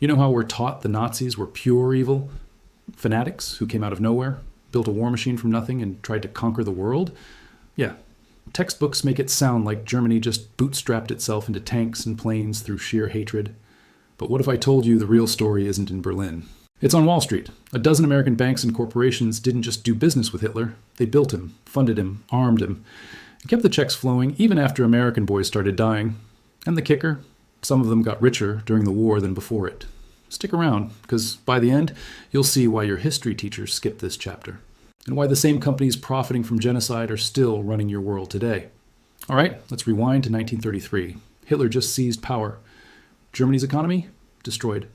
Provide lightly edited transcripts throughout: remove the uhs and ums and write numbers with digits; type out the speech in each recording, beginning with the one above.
You know how we're taught the Nazis were pure evil? Fanatics who came out of nowhere, built a war machine from nothing, and tried to conquer the world? Yeah, textbooks make it sound like Germany just bootstrapped itself into tanks and planes through sheer hatred. But what if I told you the real story isn't in Berlin? It's on Wall Street. A dozen American banks and corporations didn't just do business with Hitler. They built him, funded him, armed him, and kept the checks flowing even after American boys started dying. And the kicker? Some of them got richer during the war than before it. Stick around, because by the end, you'll see why your history teachers skipped this chapter, and why the same companies profiting from genocide are still running your world today. All right, let's rewind to 1933. Hitler just seized power. Germany's economy? Destroyed.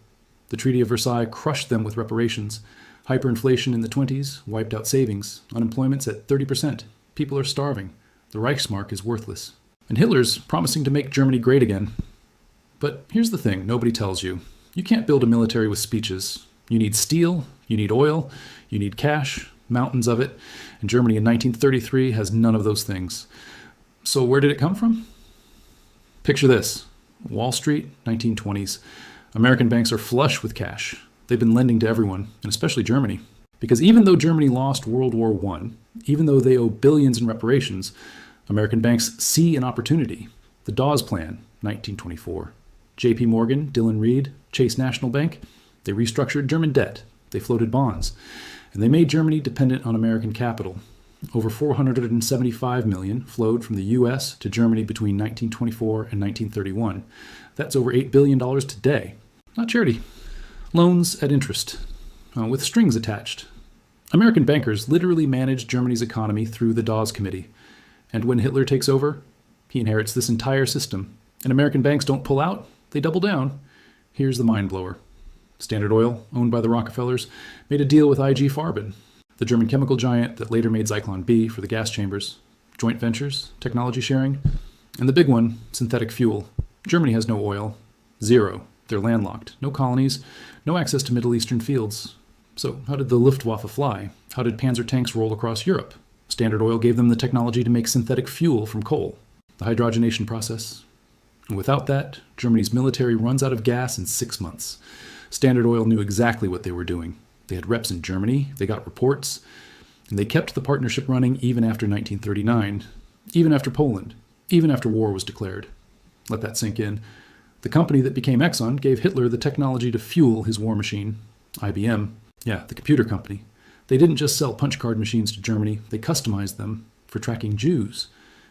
The Treaty of Versailles crushed them with reparations. Hyperinflation in the 20s wiped out savings. Unemployment's at 30%. People are starving. The Reichsmark is worthless. And Hitler's promising to make Germany great again. But here's the thing nobody tells you. You can't build a military with speeches. You need steel, you need oil, you need cash, mountains of it. And Germany in 1933 has none of those things. So where did it come from? Picture this. Wall Street, 1920s. American banks are flush with cash. They've been lending to everyone, and especially Germany. Because even though Germany lost World War I, even though they owe billions in reparations, American banks see an opportunity. The Dawes Plan, 1924. J.P. Morgan, Dillon Reed, Chase National Bank, they restructured German debt. They floated bonds. And they made Germany dependent on American capital. Over $475 million flowed from the U.S. to Germany between 1924 and 1931. That's over $8 billion today. Not charity. Loans at interest, with strings attached. American bankers literally managed Germany's economy through the Dawes Committee. And when Hitler takes over, he inherits this entire system. And American banks don't pull out, they double down. Here's the mind blower. Standard Oil, owned by the Rockefellers, made a deal with IG Farben, the German chemical giant that later made Zyklon B for the gas chambers. Joint ventures, technology sharing, and the big one, synthetic fuel. Germany has no oil. Zero. They're landlocked. No colonies. No access to Middle Eastern fields. So how did the Luftwaffe fly? How did Panzer tanks roll across Europe? Standard Oil gave them the technology to make synthetic fuel from coal. The hydrogenation process. And without that, Germany's military runs out of gas in 6 months. Standard Oil knew exactly what they were doing. They had reps in Germany, they got reports, and they kept the partnership running even after 1939, even after Poland, even after war was declared. Let that sink in. The company that became Exxon gave Hitler the technology to fuel his war machine. IBM, yeah, the computer company. They didn't just sell punch card machines to Germany, they customized them for tracking Jews.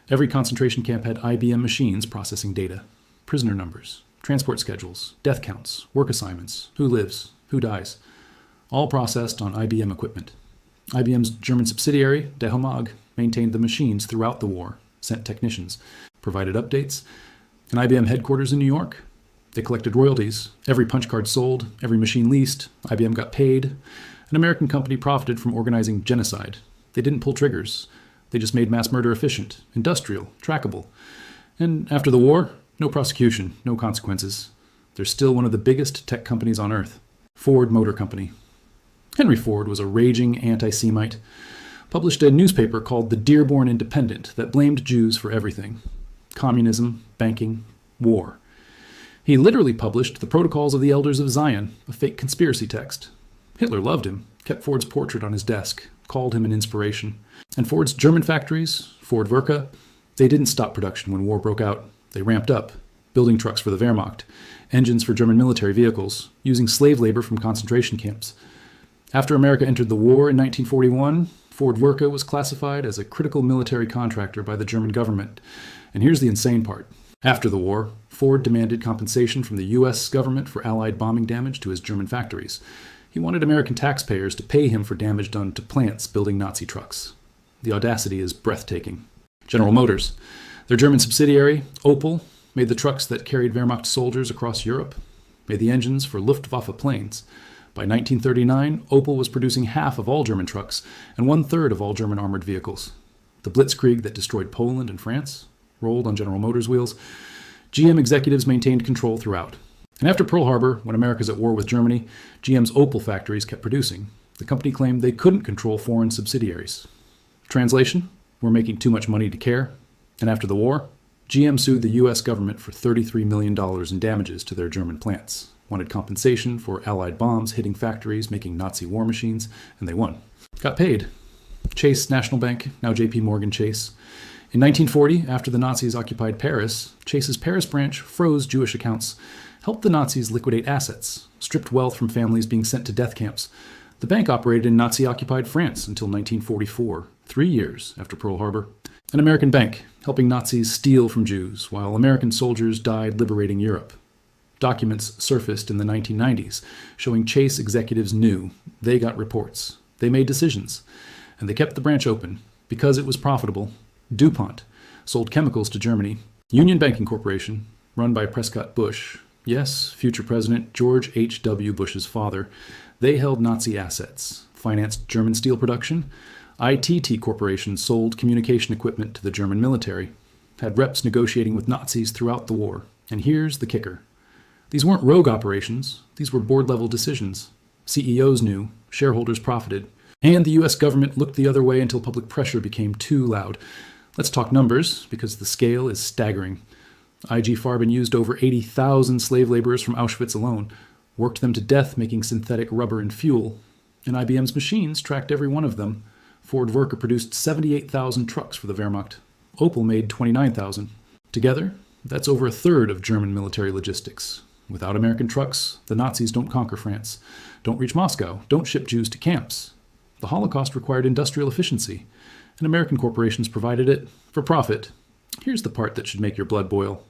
Every concentration camp had IBM machines processing data, prisoner numbers, transport schedules, death counts, work assignments, who lives, who dies, all processed on IBM equipment. IBM's German subsidiary, De Homag, maintained the machines throughout the war, sent technicians, provided updates, and IBM headquarters in New York. They collected royalties. Every punch card sold, every machine leased, IBM got paid. An American company profited from organizing genocide. They didn't pull triggers. They just made mass murder efficient, industrial, trackable. And after the war, no prosecution, no consequences. They're still one of the biggest tech companies on earth. Ford Motor Company. Henry Ford was a raging anti-Semite, published a newspaper called the Dearborn Independent that blamed Jews for everything. Communism, banking, war. He literally published the Protocols of the Elders of Zion, a fake conspiracy text. Hitler loved him, kept Ford's portrait on his desk, called him an inspiration. And Ford's German factories, Ford Werke, they didn't stop production when war broke out. They ramped up, building trucks for the Wehrmacht, engines for German military vehicles, using slave labor from concentration camps. After America entered the war in 1941, Ford Werke was classified as a critical military contractor by the German government. And here's the insane part. After the war, Ford demanded compensation from the U.S. government for Allied bombing damage to his German factories. He wanted American taxpayers to pay him for damage done to plants building Nazi trucks. The audacity is breathtaking. General Motors. Their German subsidiary, Opel, made the trucks that carried Wehrmacht soldiers across Europe, made the engines for Luftwaffe planes. By 1939, Opel was producing half of all German trucks and 1/3 of all German armored vehicles. The blitzkrieg that destroyed Poland and France rolled on General Motors wheels. GM executives maintained control throughout. And after Pearl Harbor, when America's at war with Germany, GM's Opel factories kept producing. The company claimed they couldn't control foreign subsidiaries. Translation? We're making too much money to care. And after the war, GM sued the U.S. government for $33 million in damages to their German plants. wanted compensation for Allied bombs hitting factories, making Nazi war machines, and they won. Got paid. Chase National Bank, now JP Morgan Chase. In 1940, after the Nazis occupied Paris, Chase's Paris branch froze Jewish accounts, helped the Nazis liquidate assets, stripped wealth from families being sent to death camps. The bank operated in Nazi-occupied France until 1944, 3 years after Pearl Harbor. An American bank, helping Nazis steal from Jews, while American soldiers died liberating Europe. Documents surfaced in the 1990s, showing Chase executives knew. They got reports. They made decisions. And they kept the branch open, because it was profitable. DuPont sold chemicals to Germany. Union Banking Corporation, run by Prescott Bush, yes, future President George H.W. Bush's father, they held Nazi assets, financed German steel production. ITT Corporation sold communication equipment to the German military, had reps negotiating with Nazis throughout the war. And here's the kicker. These weren't rogue operations. These were board-level decisions. CEOs knew, shareholders profited, and the U.S. government looked the other way until public pressure became too loud. Let's talk numbers, because the scale is staggering. IG Farben used over 80,000 slave laborers from Auschwitz alone, worked them to death making synthetic rubber and fuel, and IBM's machines tracked every one of them. Ford Werke produced 78,000 trucks for the Wehrmacht. Opel made 29,000. Together, that's over a third of German military logistics. Without American trucks, the Nazis don't conquer France, don't reach Moscow, don't ship Jews to camps. The Holocaust required industrial efficiency, and American corporations provided it for profit. Here's the part that should make your blood boil.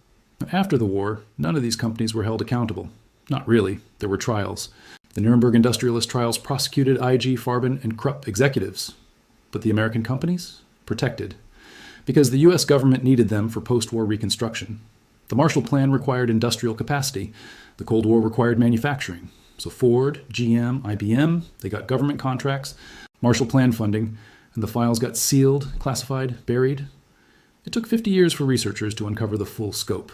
After the war, none of these companies were held accountable. Not really. There were trials. The Nuremberg industrialist trials prosecuted IG Farben and Krupp executives. But the American companies? Protected. Because the U.S. government needed them for post-war reconstruction. The Marshall Plan required industrial capacity. The Cold War required manufacturing. So Ford, GM, IBM, they got government contracts, Marshall Plan funding, and the files got sealed, classified, buried. It took 50 years for researchers to uncover the full scope.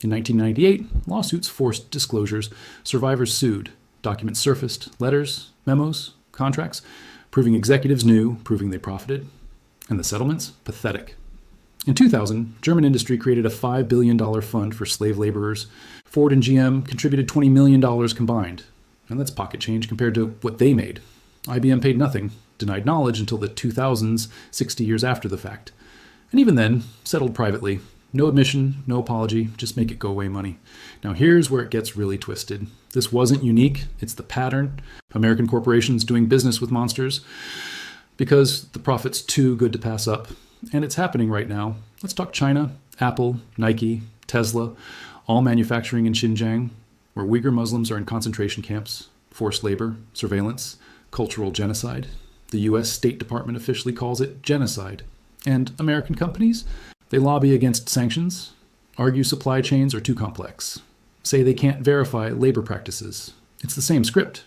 In 1998, lawsuits forced disclosures. Survivors sued. Documents surfaced, letters, memos, contracts, proving executives knew, proving they profited. And the settlements? Pathetic. In 2000, German industry created a $5 billion fund for slave laborers. Ford and GM contributed $20 million combined. And that's pocket change compared to what they made. IBM paid nothing, denied knowledge until the 2000s, 60 years after the fact. And even then, settled privately. No admission, no apology, just make it go away money. Now here's where it gets really twisted. This wasn't unique, it's the pattern. American corporations doing business with monsters because the profit's too good to pass up. And it's happening right now. Let's talk China, Apple, Nike, Tesla, all manufacturing in Xinjiang, where Uyghur Muslims are in concentration camps, forced labor, surveillance, cultural genocide. The U.S. State Department officially calls it genocide. And American companies? They lobby against sanctions, argue supply chains are too complex, say they can't verify labor practices. It's the same script.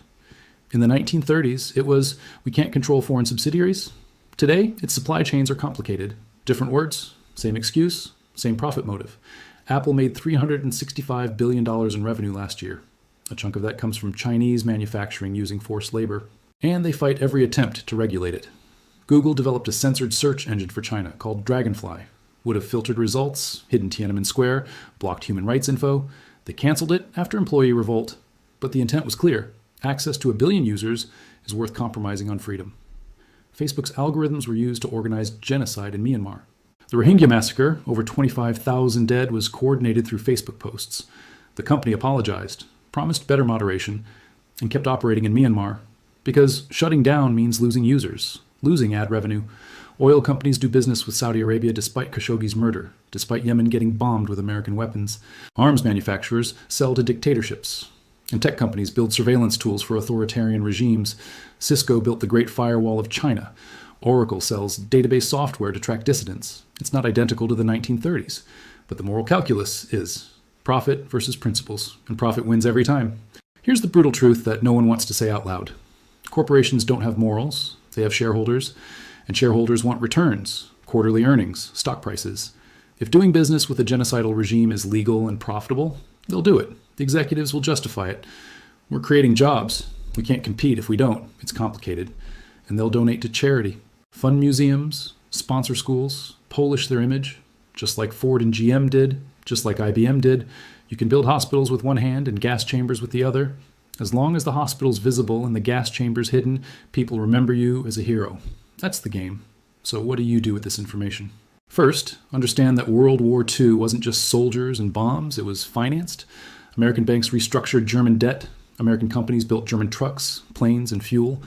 In the 1930s, it was, we can't control foreign subsidiaries. Today, its supply chains are complicated. Different words, same excuse, same profit motive. Apple made $365 billion in revenue last year. A chunk of that comes from Chinese manufacturing using forced labor. And they fight every attempt to regulate it. Google developed a censored search engine for China called Dragonfly. Would have filtered results, hidden Tiananmen Square, blocked human rights info. They canceled it after employee revolt. But the intent was clear. Access to 1 billion users is worth compromising on freedom. Facebook's algorithms were used to organize genocide in Myanmar. The Rohingya massacre, over 25,000 dead, was coordinated through Facebook posts. The company apologized, promised better moderation, and kept operating in Myanmar. Because shutting down means losing users, losing ad revenue. Oil companies do business with Saudi Arabia despite Khashoggi's murder, despite Yemen getting bombed with American weapons. Arms manufacturers sell to dictatorships. And tech companies build surveillance tools for authoritarian regimes. Cisco built the Great Firewall of China. Oracle sells database software to track dissidents. It's not identical to the 1930s, but the moral calculus is profit versus principles, and profit wins every time. Here's the brutal truth that no one wants to say out loud. Corporations don't have morals, they have shareholders, and shareholders want returns, quarterly earnings, stock prices. If doing business with a genocidal regime is legal and profitable, they'll do it. The executives will justify it. We're creating jobs. We can't compete if we don't. It's complicated. And they'll donate to charity, fund museums, sponsor schools, polish their image, just like Ford and GM did, just like IBM did. You can build hospitals with one hand and gas chambers with the other. As long as the hospital's visible and the gas chamber's hidden, people remember you as a hero. That's the game. So what do you do with this information? First, understand that World War II wasn't just soldiers and bombs, it was financed. American banks restructured German debt. American companies built German trucks, planes, and fuel.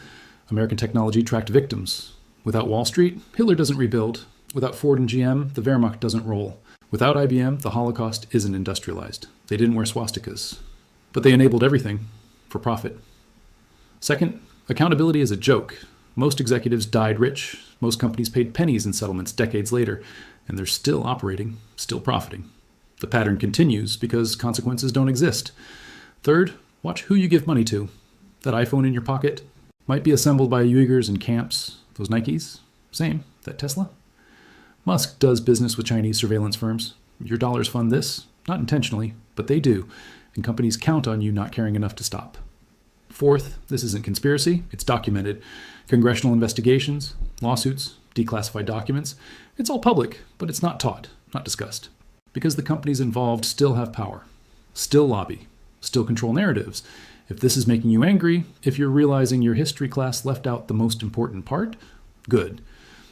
American technology tracked victims. Without Wall Street, Hitler doesn't rebuild. Without Ford and GM, the Wehrmacht doesn't roll. Without IBM, the Holocaust isn't industrialized. They didn't wear swastikas. But they enabled everything for profit. Second, accountability is a joke. Most executives died rich. Most companies paid pennies in settlements decades later, and they're still operating, still profiting. The pattern continues because consequences don't exist. Third, watch who you give money to. That iPhone in your pocket might be assembled by Uyghurs in camps. Those Nikes, same. That Tesla? Musk does business with Chinese surveillance firms. Your dollars fund this, not intentionally, but they do, and companies count on you not caring enough to stop. Fourth, this isn't conspiracy, it's documented. Congressional investigations, lawsuits, declassified documents. It's all public, but it's not taught, not discussed. Because the companies involved still have power, still lobby, still control narratives. If this is making you angry, if you're realizing your history class left out the most important part, good.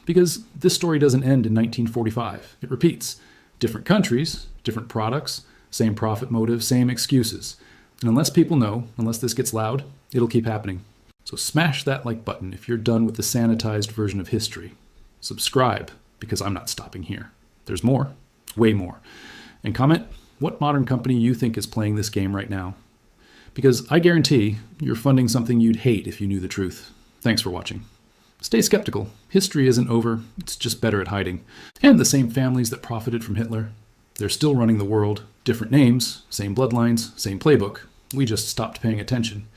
Because this story doesn't end in 1945. It repeats. Different countries, different products, same profit motive, same excuses. And unless people know, unless this gets loud, it'll keep happening. So smash that like button if you're done with the sanitized version of history. Subscribe, because I'm not stopping here. There's more, way more. And comment what modern company you think is playing this game right now. Because I guarantee you're funding something you'd hate if you knew the truth. Thanks for watching. Stay skeptical. History isn't over. It's just better at hiding. And the same families that profited from Hitler, they're still running the world. Different names, same bloodlines, same playbook. We just stopped paying attention.